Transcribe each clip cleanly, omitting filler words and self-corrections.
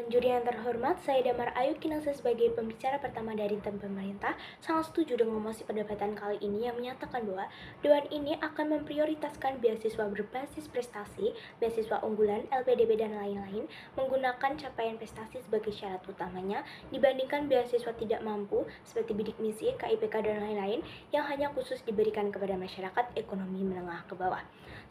Juri yang terhormat, saya Damar Ayu Kinasa sebagai pembicara pertama dari tim pemerintah sangat setuju dengan mosi perdebatan kali ini yang menyatakan bahwa Dewan ini akan memprioritaskan beasiswa berbasis prestasi, beasiswa unggulan, LPDP, dan lain-lain menggunakan capaian prestasi sebagai syarat utamanya dibandingkan beasiswa tidak mampu seperti bidik misi, KIPK, dan lain-lain yang hanya khusus diberikan kepada masyarakat ekonomi menengah ke bawah.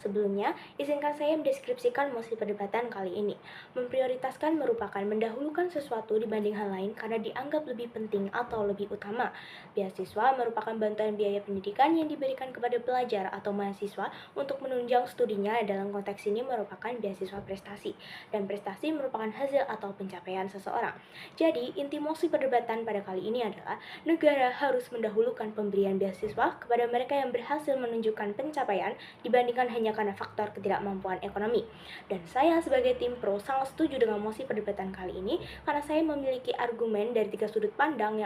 Sebelumnya, izinkan saya mendeskripsikan mosi perdebatan kali ini. Memprioritaskan merupakan mendahulukan sesuatu dibanding hal lain karena dianggap lebih penting atau lebih utama. Beasiswa merupakan bantuan biaya pendidikan yang diberikan kepada pelajar atau mahasiswa untuk menunjang studinya. Dalam konteks ini merupakan beasiswa prestasi, dan prestasi merupakan hasil atau pencapaian seseorang. Jadi, inti mosi perdebatan pada kali ini adalah negara harus mendahulukan pemberian beasiswa kepada mereka yang berhasil menunjukkan pencapaian dibandingkan hanya karena faktor ketidakmampuan ekonomi. Dan saya sebagai tim pro sangat setuju dengan mosi perdebatan kali ini karena saya memiliki argumen dari 3 sudut pandang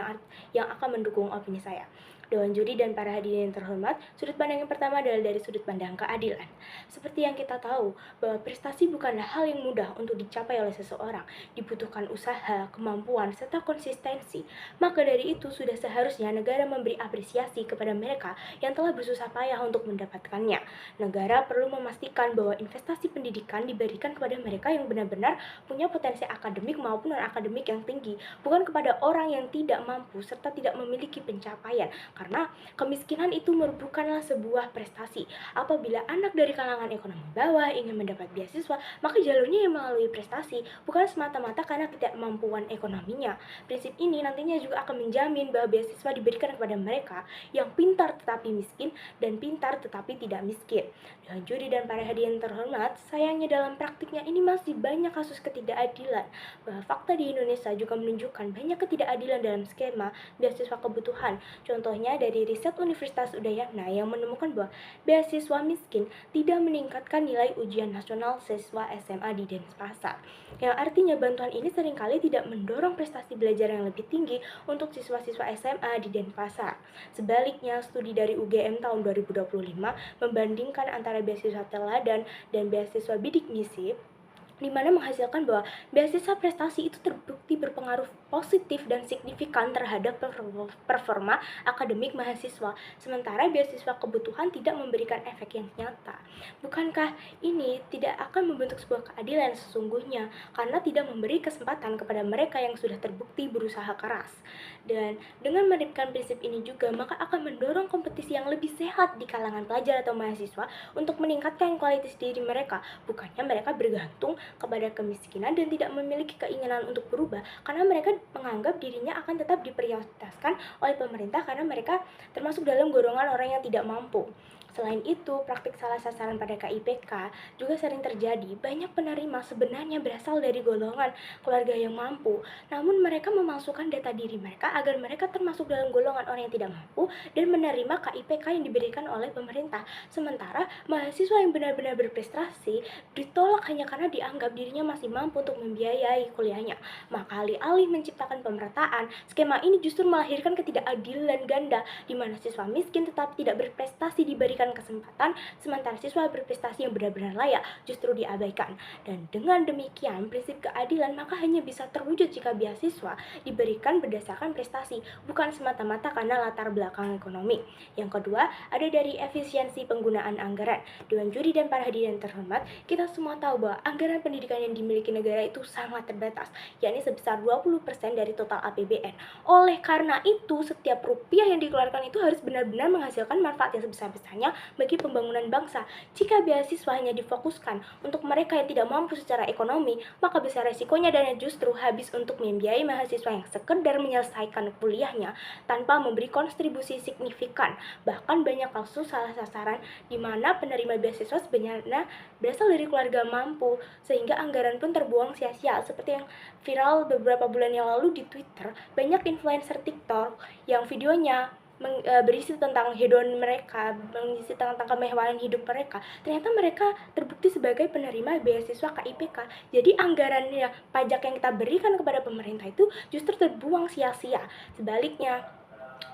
yang akan mendukung opini saya. Dewan juri dan para hadirin yang terhormat, sudut pandang yang pertama adalah dari sudut pandang keadilan. Seperti yang kita tahu, bahwa prestasi bukanlah hal yang mudah untuk dicapai oleh seseorang, dibutuhkan usaha, kemampuan, serta konsistensi. Maka dari itu sudah seharusnya negara memberi apresiasi kepada mereka yang telah bersusah payah untuk mendapatkannya. Negara perlu memastikan bahwa investasi pendidikan diberikan kepada mereka yang benar-benar punya potensi akademik maupun non-akademik yang tinggi, bukan kepada orang yang tidak mampu serta tidak memiliki pencapaian, karena kemiskinan itu bukanlah sebuah prestasi. Apabila anak dari kalangan ekonomi bawah ingin mendapat beasiswa, maka jalurnya yang melalui prestasi, bukan semata-mata karena ketidakmampuan ekonominya. Prinsip ini nantinya juga akan menjamin bahwa beasiswa diberikan kepada mereka yang pintar tetapi miskin dan pintar tetapi tidak miskin. Dewan juri dan para hadirin terhormat, sayangnya dalam praktiknya ini masih banyak kasus ketidakadilan. Bahwa fakta di Indonesia juga menunjukkan banyak ketidakadilan dalam skema beasiswa kebutuhan. Contohnya dari riset Universitas Udayana yang menemukan bahwa beasiswa miskin tidak meningkatkan nilai ujian nasional siswa SMA di Denpasar. Yang artinya bantuan ini seringkali tidak mendorong prestasi belajar yang lebih tinggi untuk siswa-siswa SMA di Denpasar. Sebaliknya, studi dari UGM tahun 2025 membandingkan antara beasiswa teladan dan beasiswa bidik misi, di mana menghasilkan bahwa beasiswa prestasi itu terbukti berpengaruh positif dan signifikan terhadap performa akademik mahasiswa, sementara beasiswa kebutuhan tidak memberikan efek yang nyata. Bukankah ini tidak akan membentuk sebuah keadilan sesungguhnya karena tidak memberi kesempatan kepada mereka yang sudah terbukti berusaha keras? Dan dengan menerapkan prinsip ini juga, maka akan mendorong kompetisi yang lebih sehat di kalangan pelajar atau mahasiswa untuk meningkatkan kualitas diri mereka, bukannya mereka bergantung kepada kemiskinan dan tidak memiliki keinginan untuk berubah karena mereka menganggap dirinya akan tetap diprioritaskan oleh pemerintah karena mereka termasuk dalam golongan orang yang tidak mampu. Selain itu, praktik salah sasaran pada KIPK juga sering terjadi. Banyak penerima sebenarnya berasal dari golongan keluarga yang mampu, namun mereka memasukkan data diri mereka agar mereka termasuk dalam golongan orang yang tidak mampu dan menerima KIPK yang diberikan oleh pemerintah. Sementara mahasiswa yang benar-benar berprestasi ditolak hanya karena dianggap dirinya masih mampu untuk membiayai kuliahnya. Maka alih-alih menciptakan pemerataan, skema ini justru melahirkan ketidakadilan ganda, di mana siswa miskin tetap tidak berprestasi diberikan kesempatan, sementara siswa berprestasi yang benar-benar layak justru diabaikan. Dan dengan demikian, prinsip keadilan maka hanya bisa terwujud jika beasiswa diberikan berdasarkan prestasi, bukan semata-mata karena latar belakang ekonomi. Yang kedua, ada dari efisiensi penggunaan anggaran. Dewan juri dan para hadirin terhormat, kita semua tahu bahwa anggaran pendidikan yang dimiliki negara itu sangat terbatas, yakni sebesar 20% dari total APBN. Oleh karena itu, setiap rupiah yang dikeluarkan itu harus benar-benar menghasilkan manfaat yang sebesar-besarnya bagi pembangunan bangsa. Jika beasiswa hanya difokuskan untuk mereka yang tidak mampu secara ekonomi, maka besar resikonya dana justru habis untuk membiayai mahasiswa yang sekedar menyelesaikan kuliahnya tanpa memberi kontribusi signifikan. Bahkan banyak kasus salah sasaran di mana penerima beasiswa sebenarnya berasal dari keluarga mampu, sehingga anggaran pun terbuang sia-sia. Seperti yang viral beberapa bulan yang lalu di Twitter, banyak influencer TikTok yang videonya berisi tentang hedon mereka, berisi tentang kemewahan hidup mereka. Ternyata mereka terbukti sebagai penerima beasiswa KIPK. Jadi anggarannya pajak yang kita berikan kepada pemerintah itu justru terbuang sia-sia. Sebaliknya,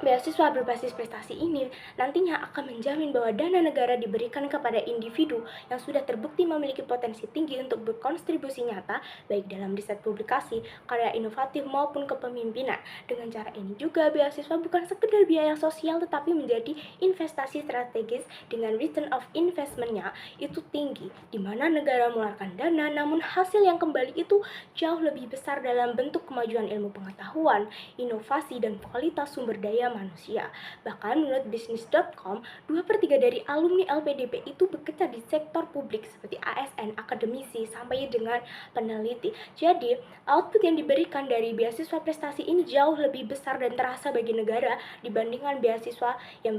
Beasiswa berbasis prestasi ini nantinya akan menjamin bahwa dana negara diberikan kepada individu yang sudah terbukti memiliki potensi tinggi untuk berkontribusi nyata, baik dalam riset publikasi, karya inovatif maupun kepemimpinan. Dengan cara ini juga beasiswa bukan sekedar biaya sosial tetapi menjadi investasi strategis dengan return of investment-nya itu tinggi, di mana negara mengeluarkan dana namun hasil yang kembali itu jauh lebih besar dalam bentuk kemajuan ilmu pengetahuan, inovasi, dan kualitas sumber daya manusia. Bahkan menurut bisnis.com, 2/3 dari alumni LPDP itu bekerja di sektor publik seperti ASN, akademisi, sampai dengan peneliti. Jadi, output yang diberikan dari beasiswa prestasi ini jauh lebih besar dan terasa bagi negara dibandingkan beasiswa yang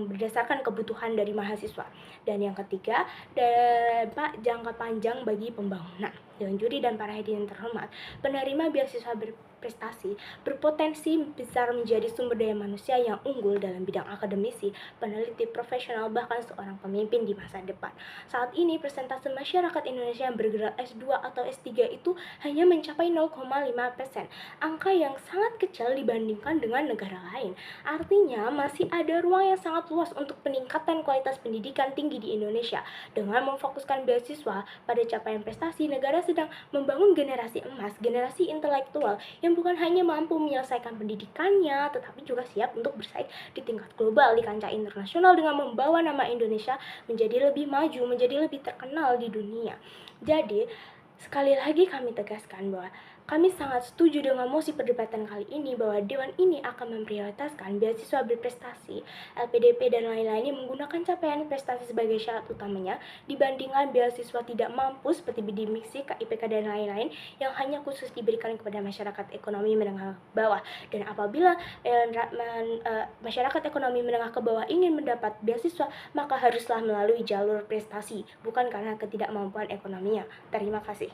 berdasarkan kebutuhan dari mahasiswa. Dan yang ketiga, dampak jangka panjang bagi pembangunan. Dewan juri dan para hadirin terhormat, penerima beasiswa berprestasi berpotensi besar menjadi sumber daya manusia yang unggul dalam bidang akademisi, peneliti profesional, bahkan seorang pemimpin di masa depan. Saat ini, persentase masyarakat Indonesia yang bergerak S2 atau S3 itu hanya mencapai 0,5%, angka yang sangat kecil dibandingkan dengan negara lain. Artinya, masih ada ruang yang sangat luas untuk peningkatan kualitas pendidikan tinggi di Indonesia. Dengan memfokuskan beasiswa pada capaian prestasi, negara sedang membangun generasi emas, generasi intelektual yang bukan hanya mampu menyelesaikan pendidikannya, tetapi juga siap untuk bersaing di tingkat global, di kancah internasional dengan membawa nama Indonesia menjadi lebih maju, menjadi lebih terkenal di dunia. Jadi, sekali lagi kami tegaskan bahwa kami sangat setuju dengan mosi perdebatan kali ini bahwa Dewan ini akan memprioritaskan beasiswa berprestasi, LPDP dan lain-lainnya menggunakan capaian prestasi sebagai syarat utamanya dibandingkan beasiswa tidak mampu seperti bidik misi, KIPK dan lain-lain yang hanya khusus diberikan kepada masyarakat ekonomi menengah ke bawah. Dan apabila masyarakat ekonomi menengah ke bawah ingin mendapat beasiswa, maka haruslah melalui jalur prestasi, bukan karena ketidakmampuan ekonominya. Terima kasih.